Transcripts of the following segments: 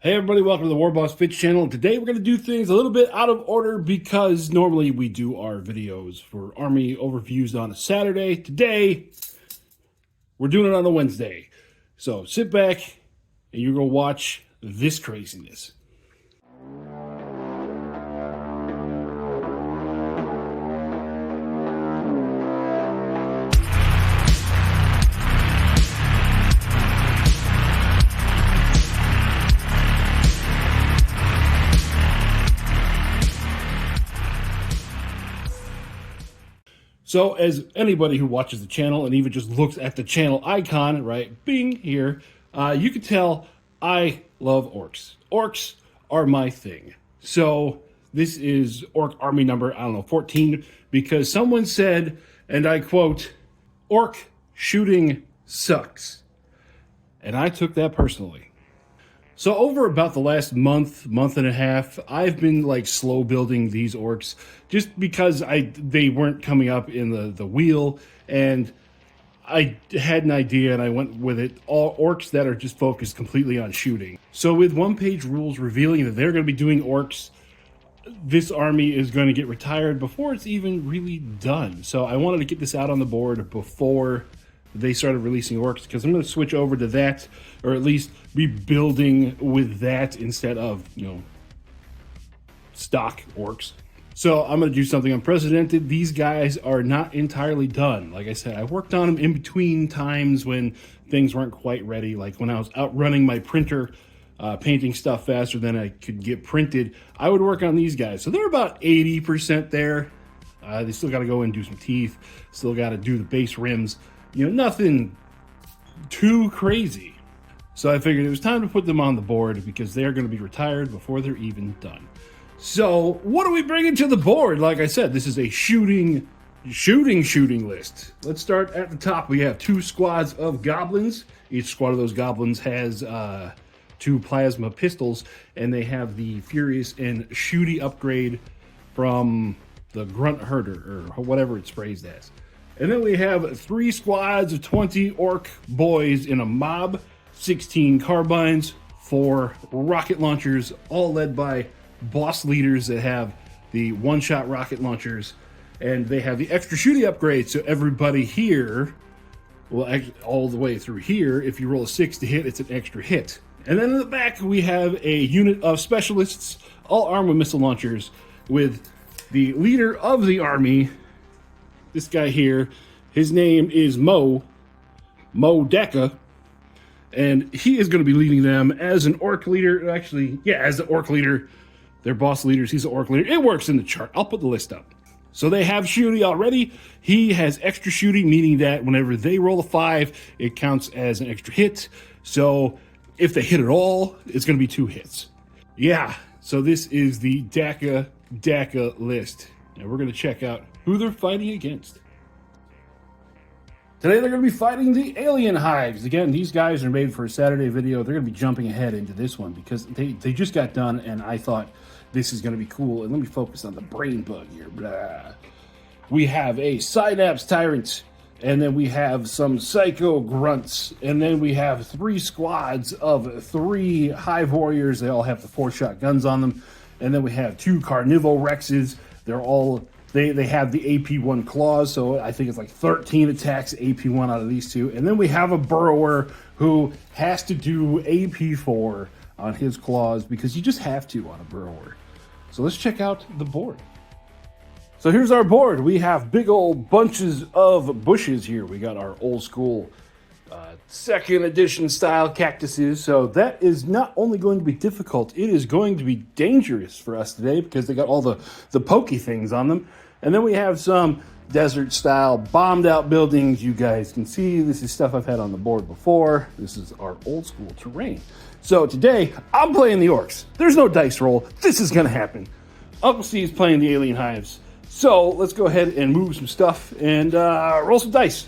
Hey everybody, welcome to the warbossfitz channel. Today we're going to do things a little bit out of order because normally we do our videos for army overviews on a Saturday. Today, we're doing it on a Wednesday. So sit back and you're going to watch this craziness. So as anybody who watches the channel and even just looks at the channel icon, right, bing, here, you can tell I love orcs. Orcs are my thing. So this is orc army number, 14, because someone said, and I quote, "Orc shooting sucks." And I took that personally. So over about the last month and a half, I've been like slow building these orcs just because they weren't coming up in the wheel, and I had an idea and I went with it. All orcs that are just focused completely on shooting. So with one-page rules revealing that they're going to be doing orcs, this army is going to get retired before it's even really done. So I wanted to get this out on the board before they started releasing orcs, because I'm going to switch over to that, or at least be building with that instead of, stock orcs. So I'm going to do something unprecedented. These guys are not entirely done. Like I said, I worked on them in between times when things weren't quite ready, like when I was out running my printer, painting stuff faster than I could get printed. I would work on these guys. So they're about 80% there. They still got to go and do some teeth, still got to do the base rims. Nothing too crazy. So I figured it was time to put them on the board because they're going to be retired before they're even done. So what are we bringing to the board? Like I said, this is a shooting list. Let's start at the top. We have 2 squads of goblins. Each squad of those goblins has 2 plasma pistols, and they have the Furious and Shooty upgrade from the Grunt Herder, or whatever it's phrased as. And then we have 3 squads of 20 orc boys in a mob, 16 carbines, 4 rocket launchers, all led by boss leaders that have the one-shot rocket launchers, and they have the extra shooty upgrade. So everybody here, well, all the way through here, if you roll a 6 to hit, it's an extra hit. And then in the back, we have a unit of specialists, all armed with missile launchers, with the leader of the army, this guy here. His name is Mo Dakka, and he is going to be leading them as an orc leader. Actually, yeah, as the orc leader. They're boss leaders. He's an orc leader. It works in the chart. I'll put the list up. So they have shooty already. He has extra shooty, meaning that whenever they roll a 5, it counts as an extra hit. So if they hit at all, it's going to be 2 hits. Yeah, so this is the Dakka list. And we're going to check out who they're fighting against. Today they're going to be fighting the alien Hives. Again, these guys are made for a Saturday video. They're going to be jumping ahead into this one because they just got done, and I thought this is going to be cool. And let me focus on the brain bug here. Blah. We have a Synapse Tyrant, and then we have some Psycho Grunts, and then we have 3 squads of 3 Hive Warriors. They all have the 4-shot guns on them. And then we have 2 Carnival Rexes. They're all... They have the AP1 claws, so I think it's like 13 attacks AP1 out of these 2. And then we have a Burrower who has to do AP4 on his claws because you just have to on a Burrower. So let's check out the board. So here's our board. We have big old bunches of bushes here. We got our old school 2nd edition style cactuses. So that is not only going to be difficult, it is going to be dangerous for us today because they got all the pokey things on them. And then we have some desert style bombed out buildings. You guys can see this is stuff I've had on the board before. This is our old school terrain. So today I'm playing the orcs. There's no dice roll. This is going to happen. Uncle C is playing the alien Hives. So let's go ahead and move some stuff and roll some dice.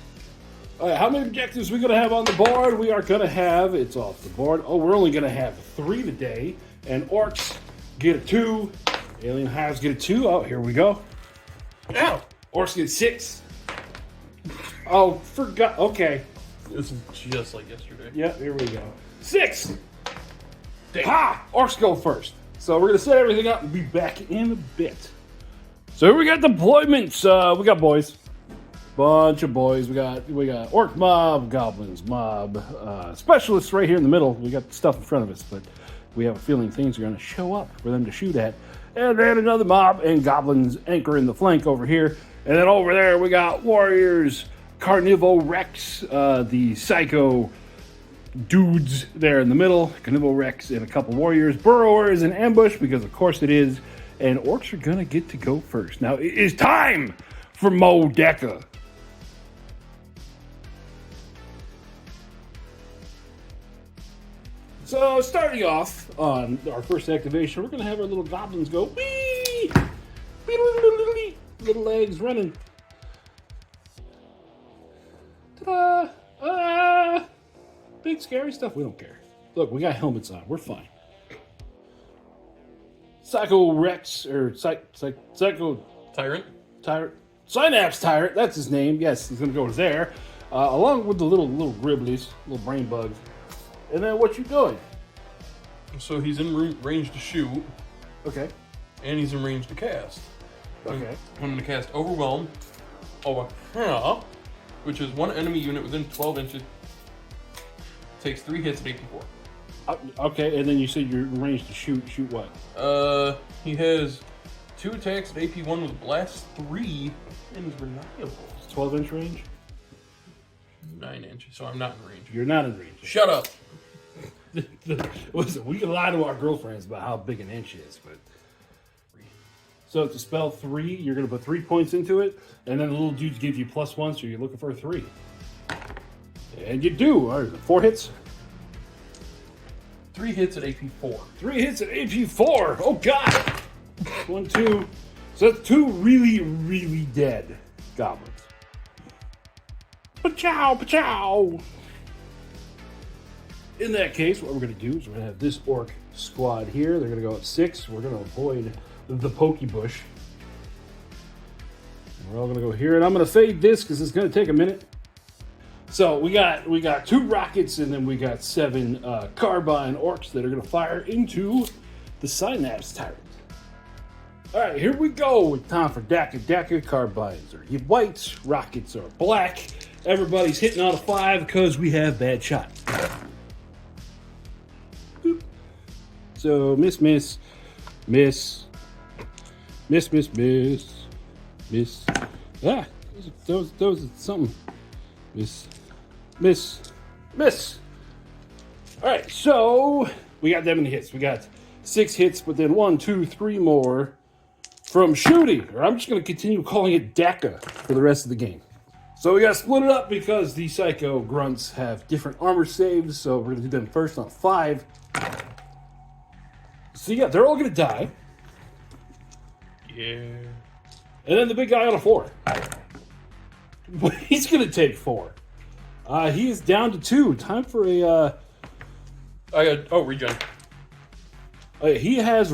All right, how many objectives are we going to have on the board? We are going to have, it's off the board. Oh, we're only going to have 3 today. And orcs get a 2. Alien Hives get a 2. Oh, here we go. Ow! Orcs get 6. Oh, forgot. Okay. This is just like yesterday. Yeah, here we go. 6! Ha! Orcs go first. So we're gonna set everything up and be back in a bit. So we got deployments. We got boys. Bunch of boys. We got orc mob, goblins mob, specialists right here in the middle. We got stuff in front of us, but we have a feeling things are going to show up for them to shoot at. And then another mob and goblins anchor in the flank over here. And then over there we got warriors, carnivore rex, the psycho dudes there in the middle, carnivore rex and a couple warriors, burrowers in ambush because of course it is. And orcs are going to get to go first. Now it is time for Mo Dakka. So, starting off on our first activation, we're going to have our little goblins go, wee! Little legs running. Ta-da! Big scary stuff, we don't care. Look, we got helmets on, we're fine. Psycho Rex, or Psycho... Tyrant? Synapse Tyrant, that's his name. Yes, he's going to go there. Along with the little gribblies, little brain bugs. And then what you doing? So he's in range to shoot. Okay. And he's in range to cast. Okay. I'm going to cast Overwhelm over here, which is one enemy unit within 12 inches. Takes 3 hits at AP4. Okay, and then you said you're in range to shoot. Shoot what? He has 2 attacks at AP1 with Blast 3 and is reliable. 12-inch range? 9 inches, so I'm not in range. You're not in range. Shut up. Listen, we can lie to our girlfriends about how big an inch is, but... So to spell 3, you're going to put 3 points into it, and then the little dudes give you +1, so you're looking for a 3. And you do. All right, 4 hits? 3 hits at AP4. 3 hits at AP4. Oh, God. 1, 2. So that's 2 really, really dead goblins. Pa-chow, pa-chow. In that case, what we're going to do is we're going to have this orc squad here. They're going to go at 6. We're going to avoid the pokey bush. We're all going to go here, and I'm going to fade this because it's going to take a minute. So we got 2 rockets, and then we got 7 carbine orcs that are going to fire into the Synapse Tyrant. All right, here we go. It's time for Dakka. Dakka carbines are white, rockets are black. Everybody's hitting out of 5 because we have bad shot. Boop. So miss. Ah, those are something. Miss. All right, so we got that many hits. We got 6 hits, but then 1, 2, 3 more from shooting. Or I'm just going to continue calling it Dakka for the rest of the game. So we got to split it up because the Psycho Grunts have different armor saves. So we're going to do them first on 5. So yeah, they're all going to die. Yeah. And then the big guy on a 4. He's going to take 4. He is down to 2. Time for a... regen. He has...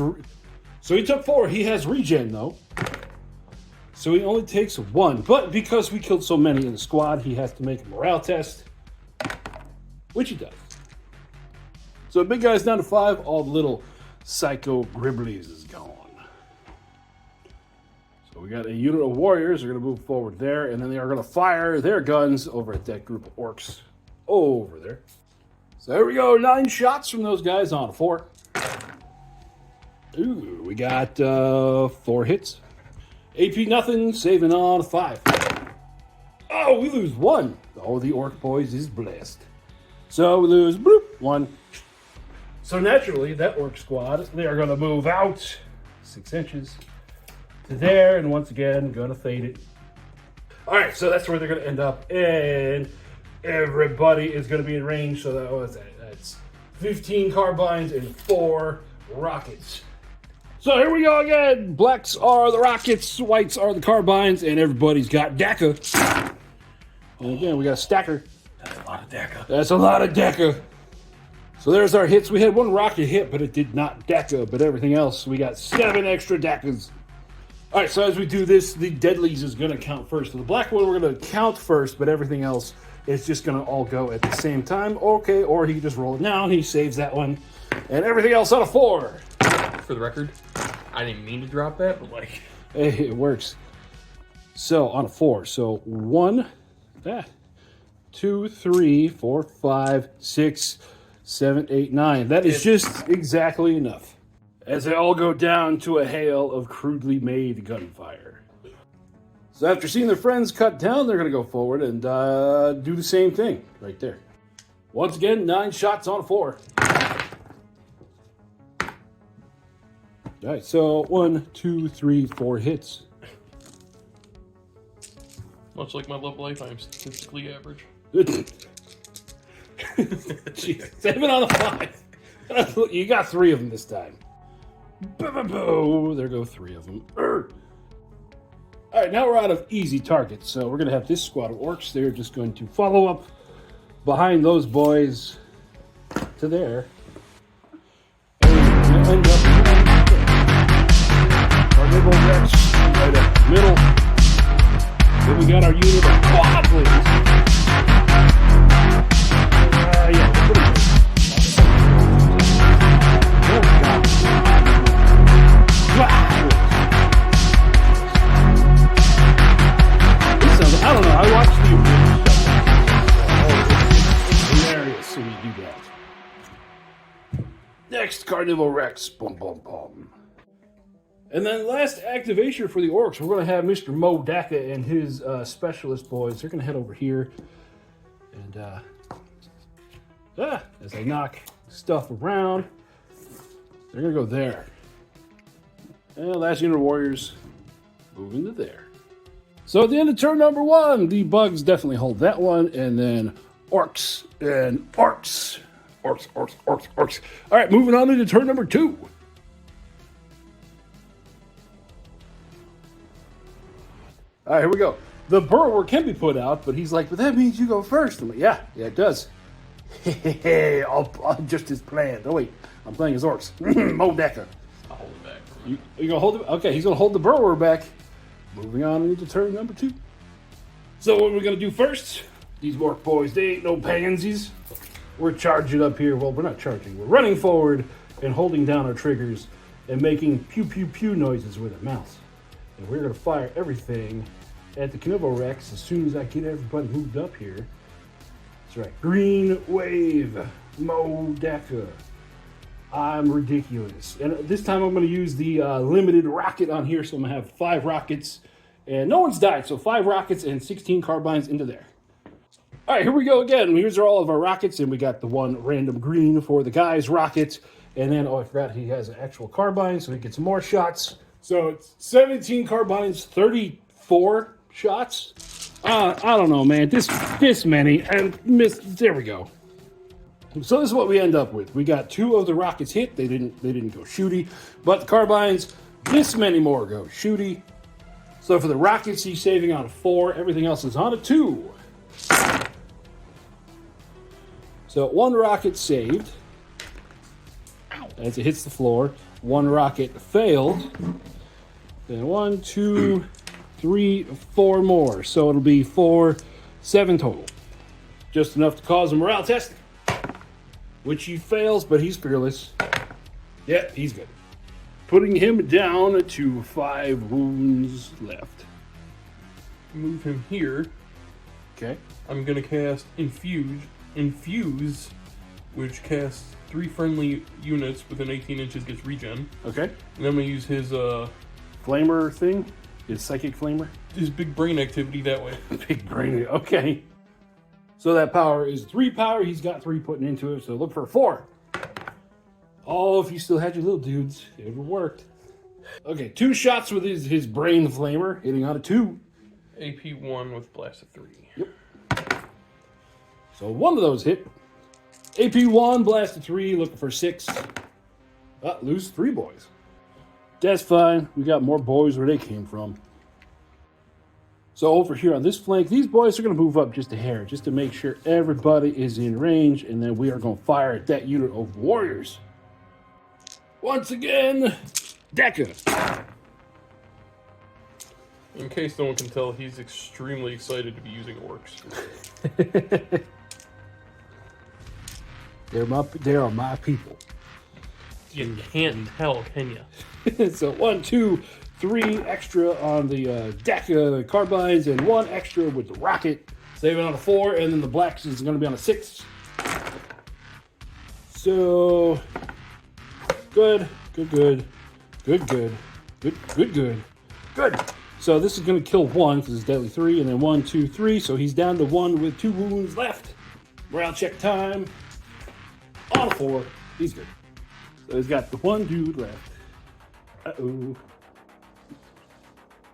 So he took 4. He has regen, though. So he only takes 1. But because we killed so many in the squad, he has to make a morale test. Which he does. So the big guy's down to 5. All the little psycho gribblies is gone. So we got a unit of warriors. They're going to move forward there. And then they are going to fire their guns over at that group of orcs over there. So there we go. 9 shots from those guys on 4. Ooh, we got 4 hits. AP nothing, saving on 5. Oh, we lose 1. Oh, the orc boys is blessed. So we lose 1. So naturally, that orc squad, they are going to move out 6 inches to there, and once again, going to fade it. All right, so that's where they're going to end up, and everybody is going to be in range. So that's 15 carbines and 4 rockets. So here we go again. Blacks are the rockets, whites are the carbines, and everybody's got Dakka. And again, we got a stacker. That's a lot of Dakka. That's a lot of Dakka. So there's our hits. We had 1 rocket hit, but it did not Dakka. But everything else, we got 7 extra Dakkas. All right, so as we do this, the deadlies is going to count first. So the black one, we're going to count first, but everything else is just going to all go at the same time. Okay, or he can just roll it now. He saves that one. And everything else on a 4. For the record, I didn't mean to drop that, but like... Hey, it works. So, on a 4. So, 1, 2, 3, 4, 5, 6, 7, 8, 9. That is just exactly enough. As they all go down to a hail of crudely made gunfire. So after seeing their friends cut down, they're going to go forward and do the same thing right there. Once again, 9 shots on a 4. All right, so 1, 2, 3, 4 hits. Much like my love life, I'm statistically average. Jeez, 7 on a 5. You got 3 of them this time. There go 3 of them. All right, now we're out of easy targets, so we're going to have this squad of orcs. They're just going to follow up behind those boys to there. And end up our little Rex right up the middle. Then we got our unit of goblins. Yeah, pretty good. Oh, God. I don't know. I watched the original. It's hilarious when you do that. Next, Carnival Rex. Boom, boom, boom. And then last activation for the orcs, we're going to have Mr. Mo Dakka and his specialist boys. They're going to head over here. And as they knock stuff around, they're going to go there. And last unit of warriors moving to there. So at the end of turn number 1, the bugs definitely hold that one, and then orcs and orcs. Orcs, orcs, orcs, orcs. All right, moving on into turn number 2. All right, here we go. The burrower can be put out, but he's like, but that means you go first. I'm like, yeah, it does. Hey, I'll just as planned. Oh, wait, I'm playing as orcs. Mo Dakka. I'll hold it back. You gonna hold it? Okay, he's gonna hold the burrower back. Moving on into turn number 2. So what we're going to do first, these orc boys, they ain't no pansies. We're charging up here. Well, we're not charging. We're running forward and holding down our triggers and making pew, pew, pew noises with our mouths. And we're going to fire everything at the Carnival Rex as soon as I get everybody moved up here. That's right. Green Wave, Mo Dakka. I'm ridiculous. And this time I'm going to use the limited rocket on here. So I'm going to have 5 rockets. And no one's died. So 5 rockets and 16 carbines into there. All right, here we go again. Here's all of our rockets. And we got the one random green for the guy's rocket. And then, oh, I forgot he has an actual carbine. So he gets more shots. So it's 17 carbines, 34 shots. I don't know, man. This many. And there we go. So this is what we end up with. We got 2 of the rockets hit. They didn't go shooty. But the carbines, this many more go shooty. So for the rockets, he's saving on a 4. Everything else is on a 2. So 1 rocket saved. As it hits the floor. 1 rocket failed. Then 1, 2, 3, 4 more. So it'll be 4, 7 total. Just enough to cause a morale test. Which he fails, but he's fearless. Yeah, he's good. Putting him down to 5 wounds left. Move him here. Okay. I'm going to cast Infuse, which casts 3 friendly units within 18 inches, gets regen. Okay. And I'm going to use his... Flamer thing? His psychic flamer? His big brain activity that way. Big brain, okay. So that power is 3 power. He's got 3 putting into it, so look for 4. Oh, if you still had your little dudes, it would have worked. Okay, 2 shots with his brain flamer, hitting on a 2. AP 1 with blast of 3. Yep. So 1 of those hit. AP 1, blast of 3, looking for 6. Lose 3 boys. That's fine. We got more boys where they came from. So over here on this flank, these boys are going to move up just a hair, just to make sure everybody is in range, and then we are going to fire at that unit of warriors. Once again, Dakka. In case no one can tell, he's extremely excited to be using orcs. They are my people. You can't tell, can you? So 1, 2, 3 extra on the Dakka carbines, and 1 extra with the rocket. Saving on a 4, and then the blacks is going to be on a 6. So good. So this is going to kill 1 because it's deadly 3, and then 1, 2, 3. So he's down to 1 with 2 wounds left. Morale check time. On a 4. He's good. So he's got the 1 dude left. Uh-oh.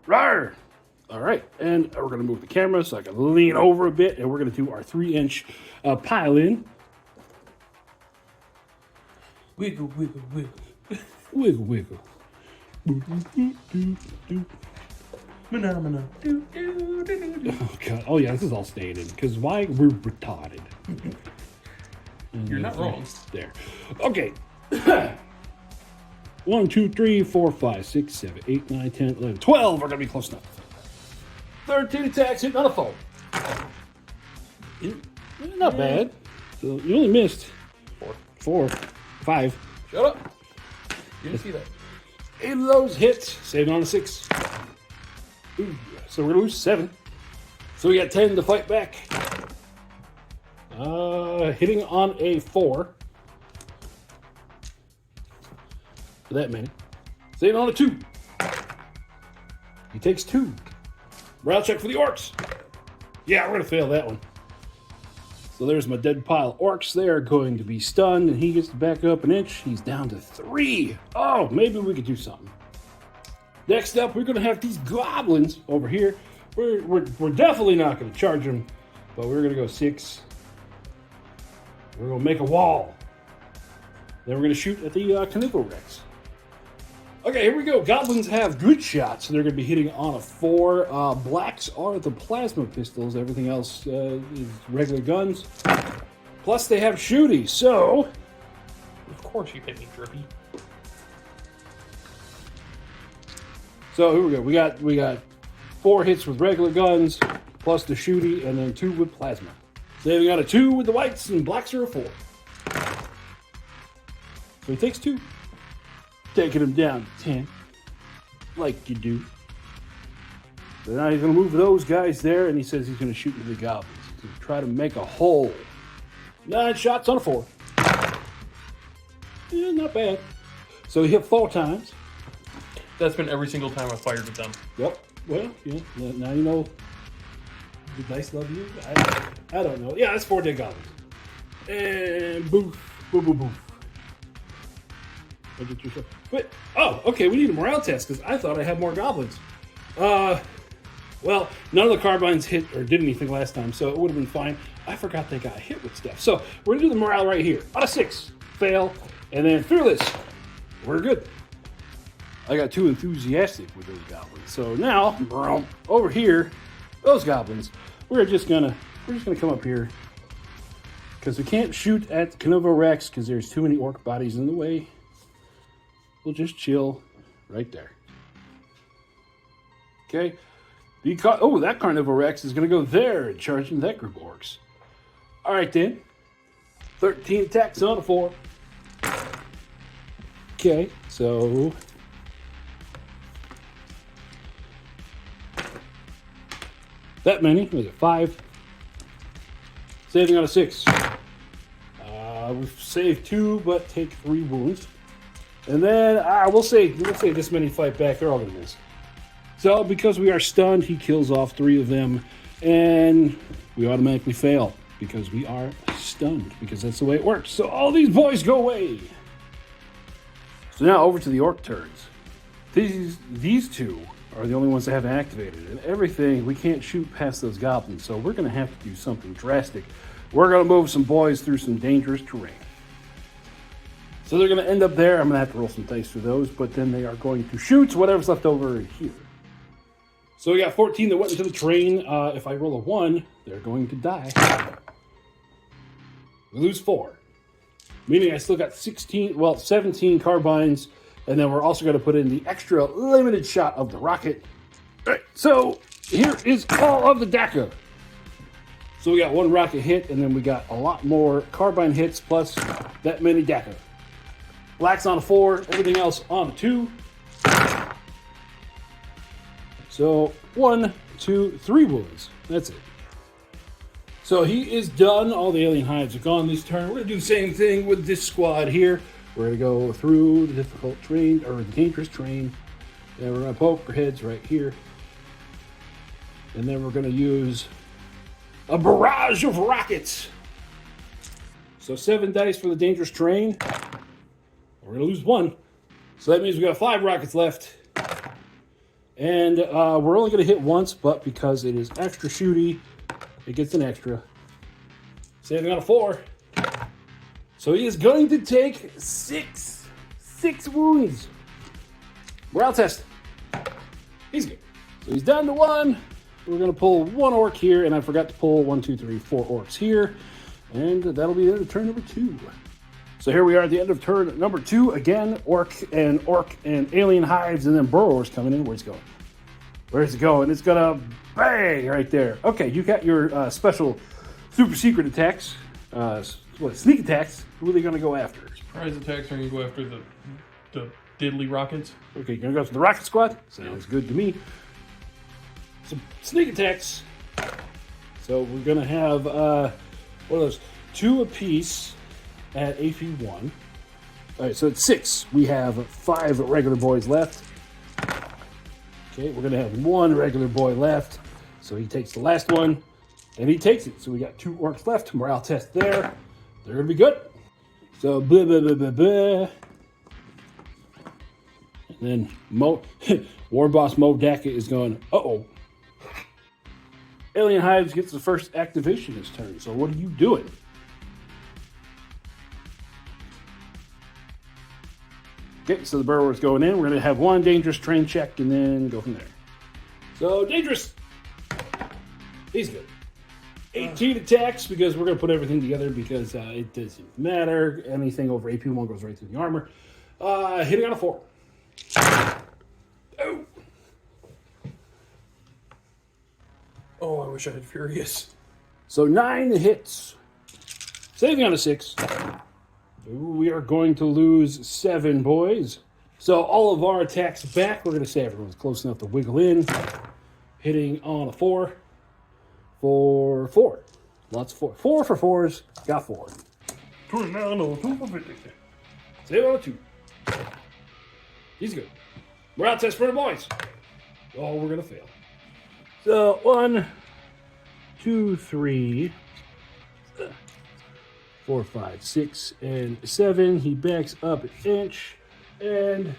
Rawr! All right, and we're going to move the camera so I can lean over a bit, and we're going to do our 3-inch pile-in. Wiggle, wiggle, wiggle. Wiggle, wiggle. Phenomena. Oh, God. Oh, yeah, this is all staying in, because why? We're retarded. You're not wrong. There. Okay. 1, 2, 3, 4, 5, 6, 7, 8, 9, 10, 11, 12. We're going to be close enough. 13 attacks, hitting on a 4. Not bad. So you only missed 4, 5. Shut up. You didn't see that. 8 of those hits, saving on a 6. Ooh, so we're going to lose 7. So we got 10 to fight back. Hitting on a 4. For that many. Saving on a 2. He takes 2. Morale check for the orcs. Yeah, we're going to fail that one. So there's my dead pile. Orcs, they are going to be stunned, and he gets to back up an inch. He's down to 3. Oh, maybe we could do something. Next up, we're going to have these goblins over here. We're definitely not going to charge them, but we're going to go 6. We're going to make a wall. Then we're going to shoot at the Carnivore Rex. Okay, here we go. Goblins have good shots, so they're going to be hitting on a 4. Blacks are the plasma pistols. Everything else is regular guns. Plus, they have shooty, so... Of course you hit me, Drippy. So here we go. We got 4 hits with regular guns, plus the shooty, and then 2 with plasma. Saving on a 2 with the whites, and blacks are a 4. So he takes 2. Taking him down to 10, like you do. So now he's going to move those guys there, and he says he's going to shoot into the goblins. He's going to try to make a hole. 9 shots on a 4. Yeah, not bad. So he hit 4 times. That's been every single time I fired with them. Yep. Well, yeah. Now you know. The dice love you? I don't know. Yeah, that's 4 dead goblins. And boof, boof, boof, boof. Wait. Oh, okay. We need a morale test because I thought I had more goblins. Well, none of the carbines hit or did anything last time, so it would have been fine. I forgot they got hit with stuff. So we're gonna do the morale right here. On a 6, fail, and then fearless. We're good. I got too enthusiastic with those goblins. So now over here, those goblins. We're just gonna come up here because we can't shoot at the Carnivore Rex because there's too many orc bodies in the way. We'll just chill right there. Okay. That Carnivore Rex is going to go there and charge into that group of orcs. All right, then. 13 attacks on a 4. Okay, so... that many. Was it 5? Saving on a 6. We've saved 2, but take 3 wounds. And then we'll say this many fight back. They're all gonna miss. So because we are stunned, he kills off 3 of them, and we automatically fail because we are stunned. Because that's the way it works. So all these boys go away. So now over to the orc turns. These 2 are the only ones that haven't activated, and everything we can't shoot past those goblins. So we're gonna have to do something drastic. We're gonna move some boys through some dangerous terrain. So they're going to end up there. I'm going to have to roll some dice for those, but then they are going to shoot whatever's left over here. So we got 14 that went into the terrain. If I roll a 1, they're going to die. We lose 4. Meaning I still got 17 carbines, and then we're also going to put in the extra limited shot of the rocket. All right, so here is all of the Dakka. So we got 1 rocket hit, and then we got a lot more carbine hits plus that many Dakka. Black's on a 4, everything else on a 2. So 1, 2, 3 wounds. That's it. So he is done. All the alien hives are gone this turn. We're going to do the same thing with this squad here. We're going to go through the difficult terrain, or the dangerous terrain. And we're going to poke our heads right here. And then we're going to use a barrage of rockets. So 7 dice for the dangerous terrain. We're going to lose 1. So that means we got 5 rockets left. And we're only going to hit once, but because it is extra shooty, it gets an extra. Saving on a 4. So he is going to take 6 wounds. Morale test. He's good. So he's down to 1. We're going to pull 1 orc here, and I forgot to pull 1, 2, 3, 4 orcs here. And that'll be the end of turn number 2. So here we are at the end of turn number 2. Again, orc and alien hives, and then burrowers coming in. Where's it going? Where's it going? It's going to bang right there. Okay, you got your special super secret attacks. Sneak attacks. Who are they going to go after? Surprise attacks are going to go after the diddly rockets. Okay, you're going to go after the rocket squad? Sounds good to me. Some sneak attacks. So we're going to have, what are those? 2 apiece at AP 1. All right, so it's 6. We have 5 regular boys left. Okay, we're going to have 1 regular boy left. So he takes the last one, and he takes it. So we got 2 orcs left. Morale test there. They're going to be good. So, blah, blah, blah, blah, blah. And then War Boss Mo Dakka is going, uh-oh. Alien Hives gets the first activation this turn. So what are you doing? Okay, so the burrower's going in. We're going to have 1 dangerous terrain check and then go from there. So, dangerous. He's good. 18 attacks because we're going to put everything together because it doesn't matter. Anything over AP 1 goes right through the armor. Hitting on a 4. Oh. Oh, I wish I had Furious. So 9 hits. Saving on a 6. Ooh, we are going to lose 7, boys. So all of our attacks back. We're going to say everyone's close enough to wiggle in. Hitting on a 4. For 4. Lots of 4. 4 for 4s. Got 4. Save on a 2. He's good. Morale test for the boys. Oh, we're going to fail. So 1, 2, 3, 4, 5, 6, and 7. He backs up an inch, and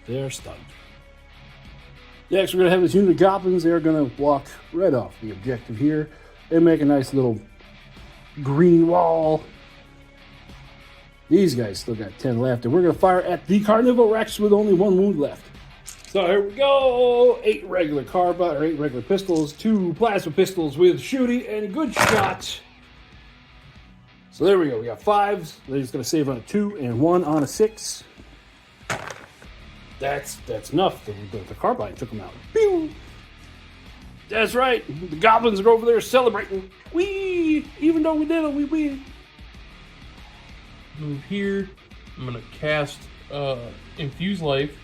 they're stunned. Next, we're going to have this unit of goblins. They're going to walk right off the objective here and make a nice little green wall. These guys still got 10 left, and we're going to fire at the Carnival Rex with only 1 wound left. So here we go. 8 regular carbine, or 8 regular pistols, 2 plasma pistols with shooty and good shots. So there we go. We got 5s. They're just going to save on a 2 and 1 on a 6. That's enough. The carbine took them out. Pew! That's right. The goblins are over there celebrating. Whee! Even though we did it, we win. Move here. I'm going to cast Infuse Life,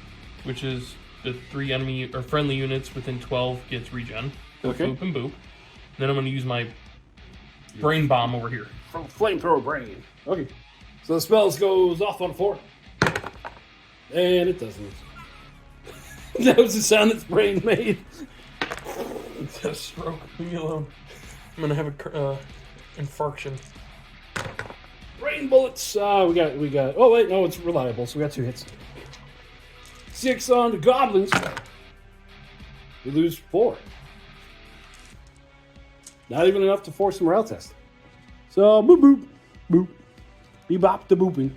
which is the 3 enemy or friendly units within 12 gets regen. Okay. Boop and boop. Then I'm going to use my Brain Bomb over here. From Flamethrower Brain. Okay. So the spell goes off on 4. And it doesn't. That was the sound its brain made. It's a stroke. Leave me alone. I'm going to have a infarction. Brain bullets. We got. Oh wait, no, it's reliable. So we got 2 hits. 6 on the goblins. We lose 4. Not even enough to force a morale test. So boop boop boop. Bebop the booping.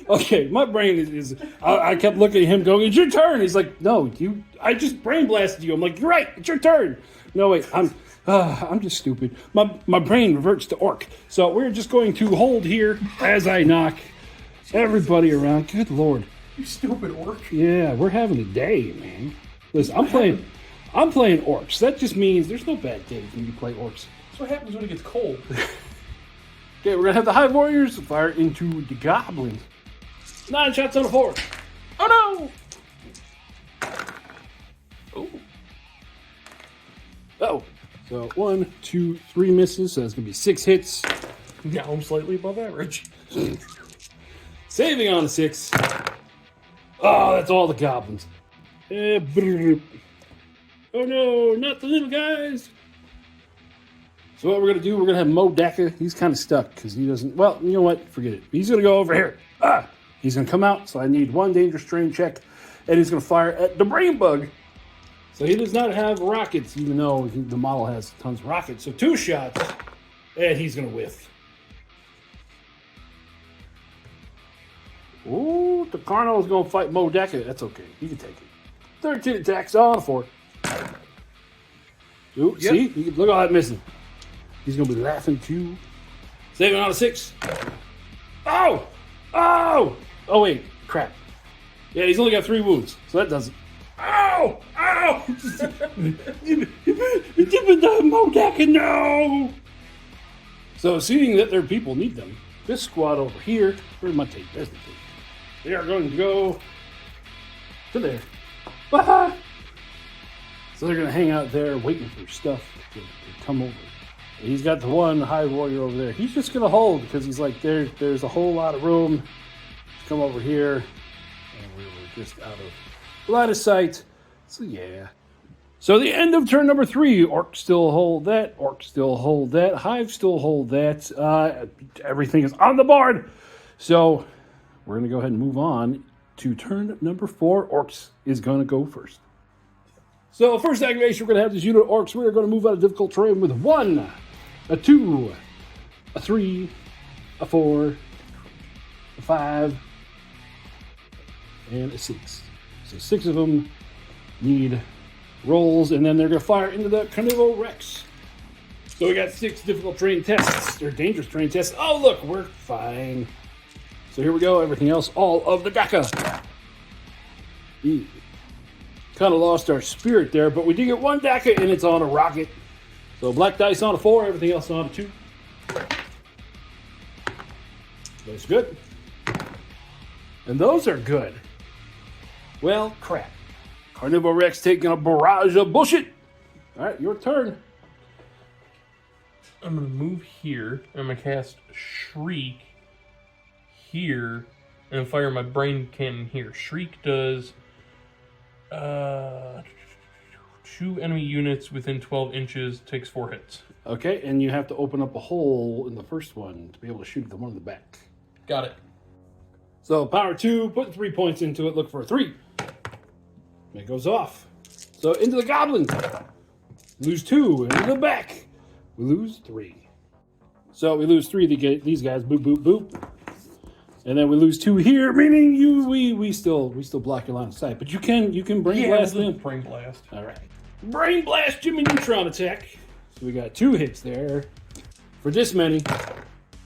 Okay, my brain is I kept looking at him going, it's your turn. He's like, no, I just brain blasted you. I'm like, you're right, it's your turn. No, wait, I'm just stupid. My brain reverts to orc. So we're just going to hold here as I knock everybody around. Good lord. You stupid orc. Yeah, we're having a day, man. Listen, I'm playing orcs. That just means there's no bad days when you play orcs. That's what happens when it gets cold. Okay, we're gonna have the Hive Warriors fire into the Goblins. 9 shots on a 4. Oh no! Oh. Oh. So 1, 2, 3 misses, so that's gonna be 6 hits. Now I'm slightly above average. Saving on a 6. Oh, that's all the goblins. Oh no, not the little guys. So what we're gonna do, we're gonna have Dakka. He's kind of stuck because he doesn't. Well, you know what? Forget it. He's gonna go over here. He's gonna come out. So I need 1 dangerous terrain check, and he's gonna fire at the brain bug. So he does not have rockets, even though the model has tons of rockets. So 2 shots, and he's gonna whiff. Ooh, the Carno is gonna fight Dakka. That's okay. He can take it. 13 attacks on a 4. Ooh, Yep. see? Look at all that missing. He's going to be laughing too. Saving on a 6. Oh! Oh! Oh, wait. Crap. Yeah, he's only got 3 wounds, so that doesn't. Ow! Ow! Dakka, no! So, seeing that their people need them, this squad over here, where's my tape? There's the tape. They are going to go to there. So they're going to hang out there waiting for stuff to come over. And he's got the one Hive Warrior over there. He's just going to hold because he's like, there's a whole lot of room. Come over here. And we're just out of line of sight. So yeah. So the end of turn number 3. Orcs still hold that. Orcs still hold that. Hive still hold that. Everything is on the board. So we're going to go ahead and move on to turn number 4. Orcs is going to go first. So first activation, we're going to have this unit of Orcs. We're going to move out of difficult terrain with 1, a 2, a 3, a 4, a 5, and a 6. So 6 of them need rolls, and then they're going to fire into the Carnivore Rex. So we got 6 difficult terrain tests, or dangerous terrain tests. Oh, look, we're fine. So here we go. Everything else, all of the Dakka. Kind of lost our spirit there, but we did get 1 Dakka, and it's on a rocket. So black dice on a 4, everything else on a 2. That's good. And those are good. Well, crap. Carnivore Rex taking a barrage of bullshit. All right, your turn. I'm going to move here. I'm going to cast Shriek here and fire my brain cannon here. Shriek does 2 enemy units within 12 inches, takes 4 hits. Okay, and you have to open up a hole in the first one to be able to shoot the one in the back. Got it. So power 2, put 3 points into it, look for a 3. It goes off. So into the goblin. Lose 2, into the back. We lose 3. So we lose 3 to get these guys, boop, boop, boop. And then we lose 2 here, meaning we still block your line of sight. But you can brain blast them. Brain blast. All right. Brain blast Jimmy Neutron attack. So we got 2 hits there. For this many.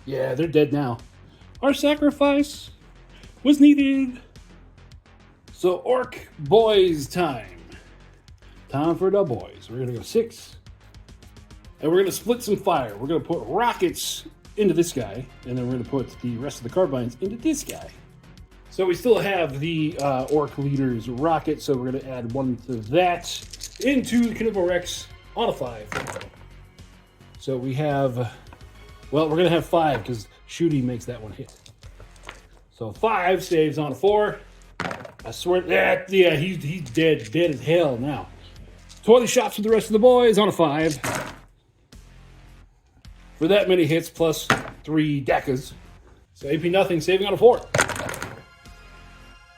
Yeah, they're dead now. Our sacrifice was needed. So Orc boys time. Time for the boys. We're gonna go 6. And we're gonna split some fire. We're gonna put rockets into this guy, and then we're going to put the rest of the carbines into this guy. So we still have the Orc leader's rocket, so we're going to add 1 to that into the Carnivore Rex on a 5. So we have, well, we're going to have 5 because shooting makes that one hit. So 5 saves on a 4. I swear that, yeah, he's dead as hell now. 20 shots with the rest of the boys on a 5. For that many hits, plus 3 Dakkas. So AP nothing, saving on a 4.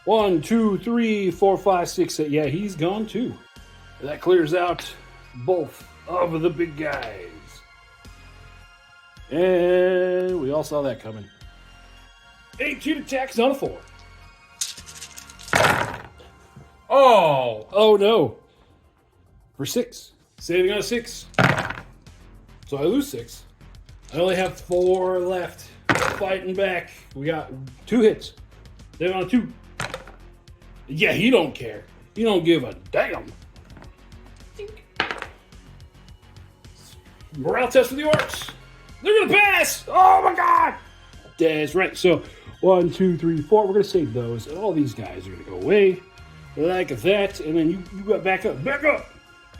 1, 2, 3, 4, 5, 6. Yeah, he's gone too. That clears out both of the big guys. And we all saw that coming. 18 attacks on a 4. Oh no. For 6. Saving on a 6. So I lose 6. I only have 4 left. Fighting back. We got 2 hits. They're on 2. Yeah, he don't care. He don't give a damn. Morale test for the Orcs. They're gonna pass! Oh my god! That's right. So 1, 2, 3, 4. We're gonna save those, and all these guys are gonna go away like that. And then you got back up,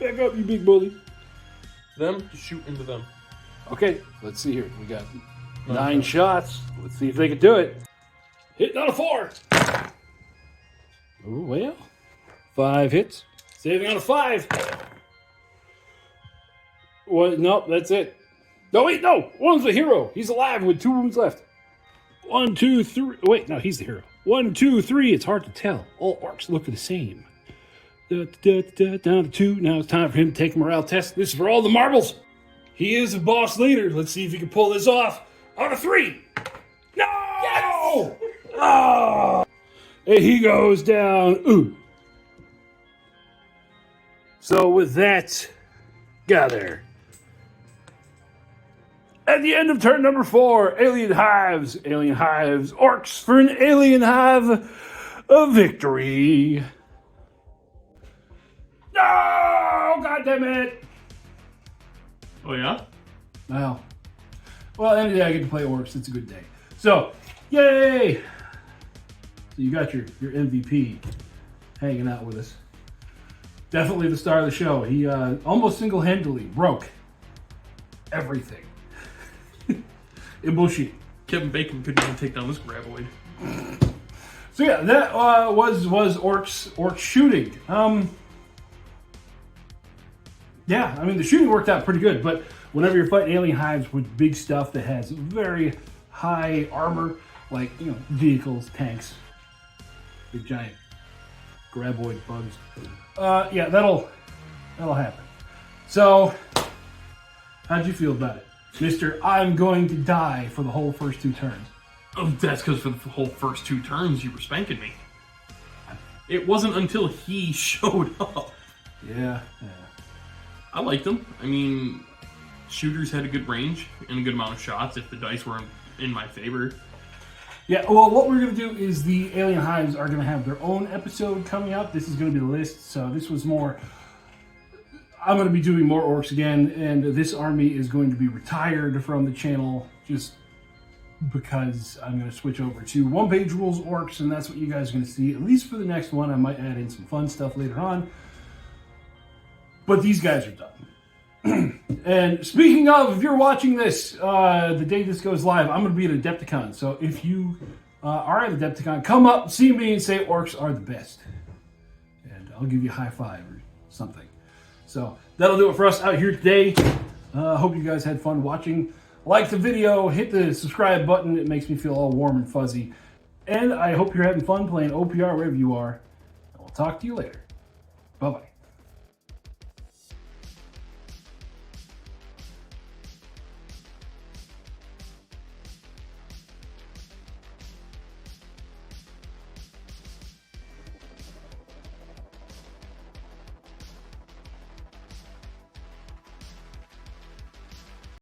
you big bully. Them to shoot into them. Okay, let's see here. We got 9 shots. Let's see if they can do it. Hitting on a 4. Oh well, 5 hits. Saving on a 5. What? Nope, that's it. No, wait, no. One's the hero. He's alive with 2 wounds left. 1, 2, 3. Wait, no, he's the hero. 1, 2, 3. It's hard to tell. All orcs look the same. Down to 2. Now it's time for him to take a morale test. This is for all the marbles. He is a boss leader. Let's see if he can pull this off. On a 3. No! Yes! Oh! And he goes down. Ooh. So with that, gather. At the end of turn number 4, Alien Hives, Orcs for an Alien Hive of victory. No! God damn it! Oh, yeah? Well, end of the day, I get to play Orcs. It's a good day. So, yay! So you got your MVP hanging out with us. Definitely the star of the show. He almost single-handedly broke everything. In bullshit. Kevin Bacon couldn't even take down this graboid. So yeah, that was Orcs shooting. Yeah, I mean the shooting worked out pretty good, but whenever you're fighting alien hives with big stuff that has very high armor, like vehicles, tanks, big giant graboid bugs, yeah, that'll happen. So, how'd you feel about it? Mr. I'm going to die for the whole first 2 turns. Oh, that's because for the whole first 2 turns you were spanking me. It wasn't until he showed up. Yeah. I liked him. I mean, shooters had a good range and a good amount of shots if the dice were in my favor. Yeah, well, what we're going to do is the Alien Hives are going to have their own episode coming out. This is going to be the list, so this was more... I'm going to be doing more Orcs again, and this army is going to be retired from the channel just because I'm going to switch over to one-page rules Orcs, and that's what you guys are going to see, at least for the next one. I might add in some fun stuff later on. But these guys are done. And speaking of, if you're watching this, the day this goes live, I'm going to be at Adepticon. So if you are at Adepticon, come up, see me, and say Orcs are the best. And I'll give you a high five or something. So that'll do it for us out here today. Hope you guys had fun watching. Like the video, hit the subscribe button. It makes me feel all warm and fuzzy. And I hope you're having fun playing OPR wherever you are. And we'll talk to you later. Bye-bye.